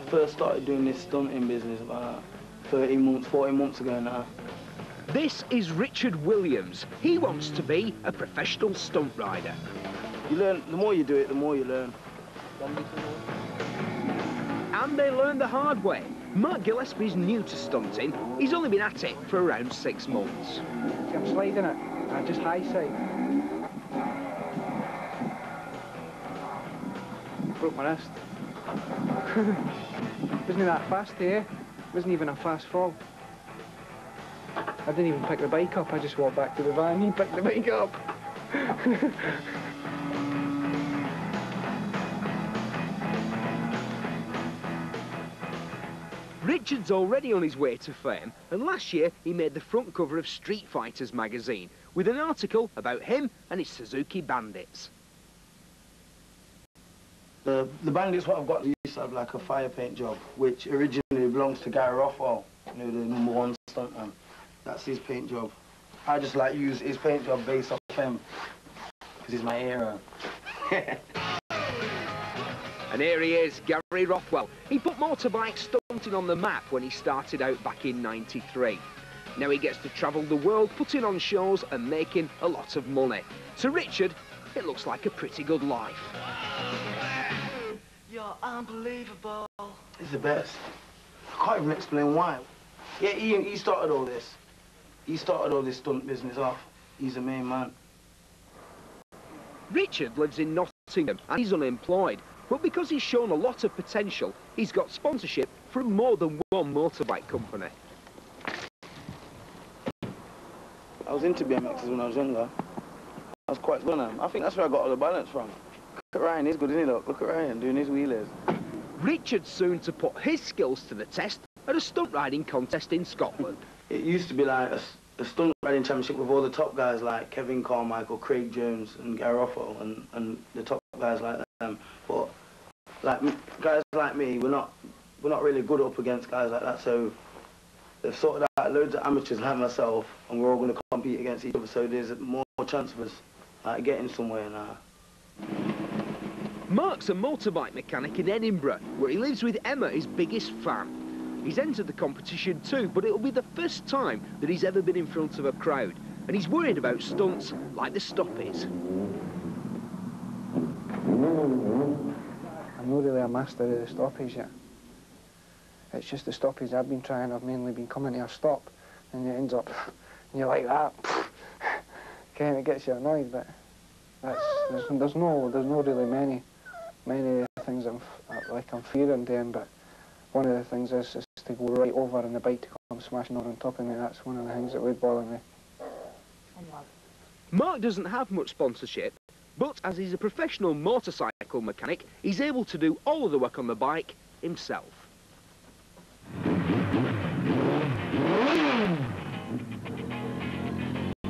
first started doing this stunting business about 13 months, 14 months ago now. This is Richard Williams. He wants to be a professional stunt rider. You learn, the more you do it, the more you learn. And they learn the hard way. Marc Gillespie's new to stunting. He's only been at it for around 6 months. See, I'm sliding it. I just high side. Broke my wrist. Wasn't that fast here? Wasn't even a fast fall. I didn't even pick the bike up. I just walked back to the van. He picked the bike up. Richard's already on his way to fame, and last year he made the front cover of Street Fighters magazine with an article about him and his Suzuki Bandits. The Bandits, what I've got, used to have like a fire paint job, which originally belongs to Guy Rothwell, you know, the #1 stuntman. That's his paint job. I just like use his paint job based off him, because he's my hero. And here he is, Gary Rothwell. He put motorbike stunting on the map when he started out back in '93. Now he gets to travel the world, putting on shows and making a lot of money. To Richard, it looks like a pretty good life. You're unbelievable. He's the best. I can't even explain why. Yeah, he started all this. He started all this stunt business off. He's the main man. Richard lives in Nottingham and he's unemployed. But because he's shown a lot of potential, he's got sponsorship from more than one motorbike company. I was into BMXs when I was younger. I was quite good at them. I think that's where I got all the balance from. Look at Ryan, he's good, isn't he, look? Look at Ryan doing his wheelies. Richard's soon to put his skills to the test at a stunt riding contest in Scotland. It used to be like a stunt riding championship with all the top guys like Kevin Carmichael, Craig Jones and Gary Rothwell and the top guys like them. But like guys like me, we're not really good up against guys like that, so they've sorted out loads of amateurs like myself and we're all going to compete against each other, so there's more chance of us like getting somewhere now. Marc's a motorbike mechanic in Edinburgh, where he lives with Emma, his biggest fan. He's entered the competition too, but it'll be the first time that he's ever been in front of a crowd, and he's worried about stunts like the stoppies. I'm not really a master of the stoppies yet. It's just the stoppies I've been trying. I've mainly been coming to a stop, and it ends up, and you're like that. Kind of gets you annoyed, but there's no really many things I'm fearing doing. But one of the things is to go right over and the bike to come smashing over on top of me. That's one of the things that would bother me. Marc doesn't have much sponsorship, but as he's a professional motorcycle mechanic, he's able to do all of the work on the bike himself.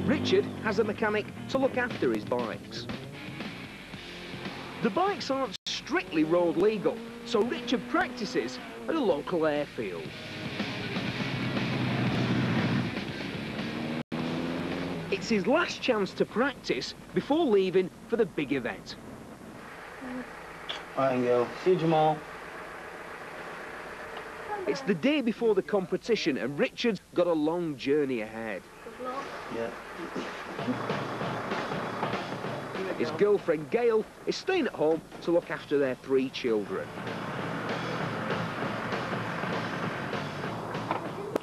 Richard has a mechanic to look after his bikes. The bikes aren't strictly road legal, so Richard practices at a local airfield. It's his last chance to practice before leaving for the big event. All right, girl. See you, Jamal. It's the day before the competition and Richard's got a long journey ahead. Yeah. His girlfriend Gail is staying at home to look after their 3 children.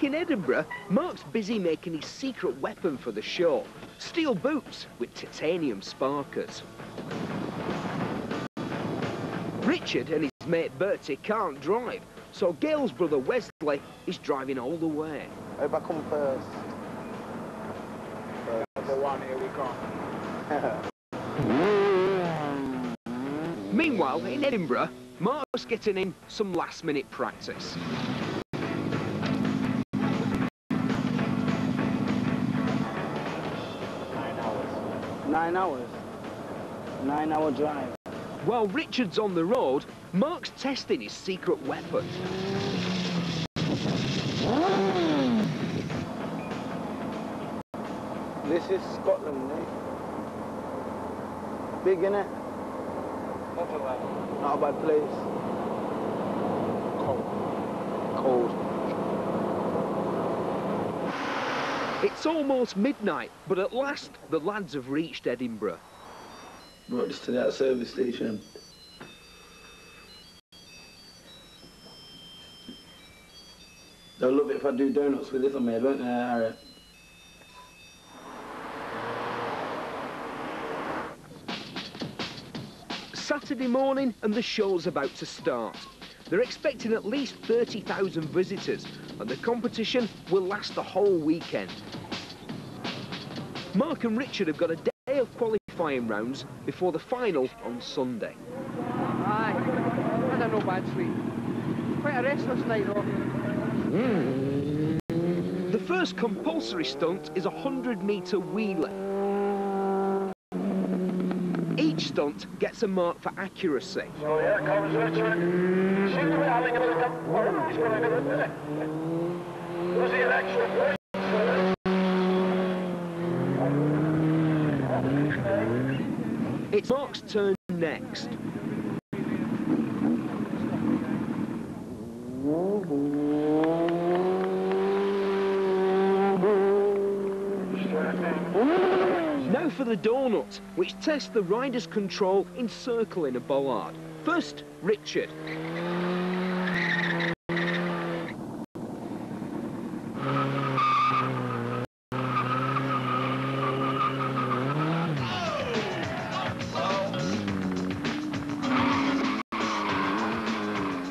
In Edinburgh, Marc's busy making his secret weapon for the show, steel boots with titanium sparkers. Richard and his mate Bertie can't drive, so Gail's brother Wesley is driving all the way. I hope I come first. Number 1, here we go. Meanwhile, in Edinburgh, Marc's getting in some last-minute practice. 9 hours. 9-hour drive. While Richard's on the road, Marc's testing his secret weapon. This is Scotland, mate. Big, innit? Not a bad place. Cold. goals. It's almost midnight, but at last the lads have reached Edinburgh. Brought this to that service station. They'll love it if I do donuts with this on me, won't they, Harry? Saturday morning and the show's about to start. They're expecting at least 30,000 visitors and the competition will last the whole weekend. Marc and Richard have got a day of qualifying rounds before the final on Sunday. Aye, I had no bad sleep. Quite a restless night though. The first compulsory stunt is a 100-metre wheeler. Each stunt gets a mark for accuracy. So here comes Richard. Seems to be having a little bit of he's going to get it. Was he an extra point? It's Marc's turn next. Now for the donut, which tests the rider's control in circling a bollard. First, Richard.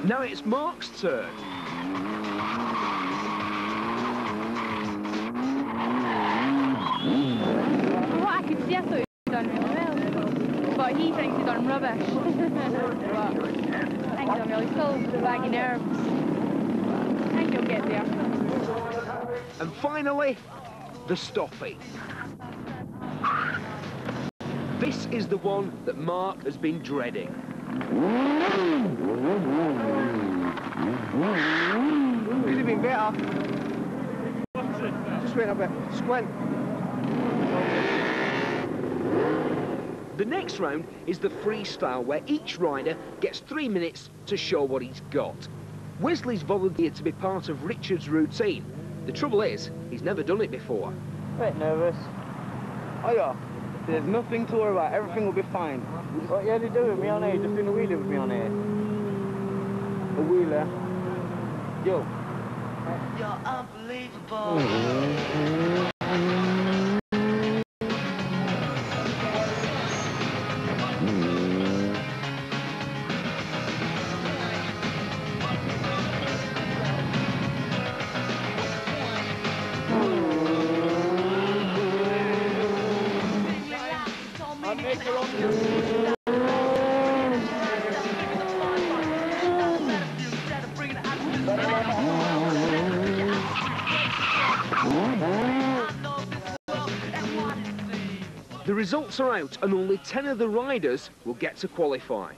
Now it's Marc's turn. What I could see, I thought he'd done really well. But he thinks he's done rubbish. But I think he's done well. He's still with a bag of nerves. I think he'll get there. And finally, the stoppie. This is the one that Marc has been dreading. Could have been better. Just went a bit squint. The next round is the freestyle, where each rider gets 3 minutes to show what he's got. Wesley's volunteered to be part of Richard's routine. The trouble is, he's never done it before. Bit nervous. Oh yeah, there's nothing to worry about, everything will be fine. What you had to do with me on here? Just doing a wheelie with me on here. A wheeler. Yo. You're unbelievable. The results are out and only 10 of the riders will get to qualify.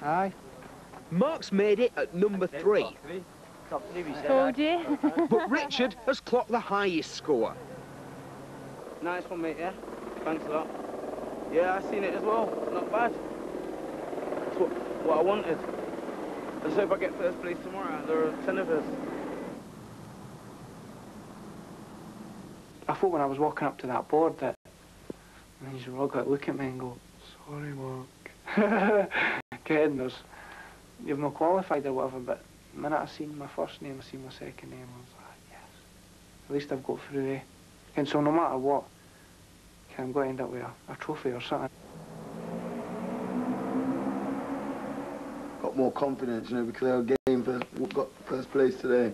Aye. Marc's made it at number 3, Told you. but Richard has clocked the highest score. Nice one, mate, yeah? Thanks a lot. Yeah, I seen it as well. Not bad. That's what I wanted. Let's hope I get first place tomorrow. There are 10 of us. I thought when I was walking up to that board that these were all going to look at me and go, sorry, Marc. Kidding, you've not qualified or whatever, but the minute I seen my first name, I seen my second name, I was like, yes. At least I've got through there. And so no matter what, I'm going to end up with a trophy or something. Got more confidence, you know, because our game got first place today.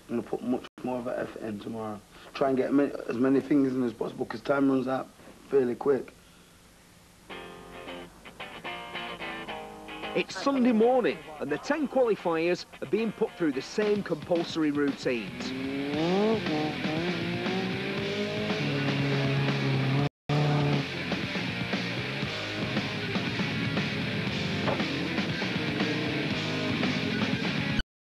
I'm going to put much more of an effort in tomorrow. Try and get as many things in as possible, because time runs out fairly quick. It's Sunday morning and the 10 qualifiers are being put through the same compulsory routines.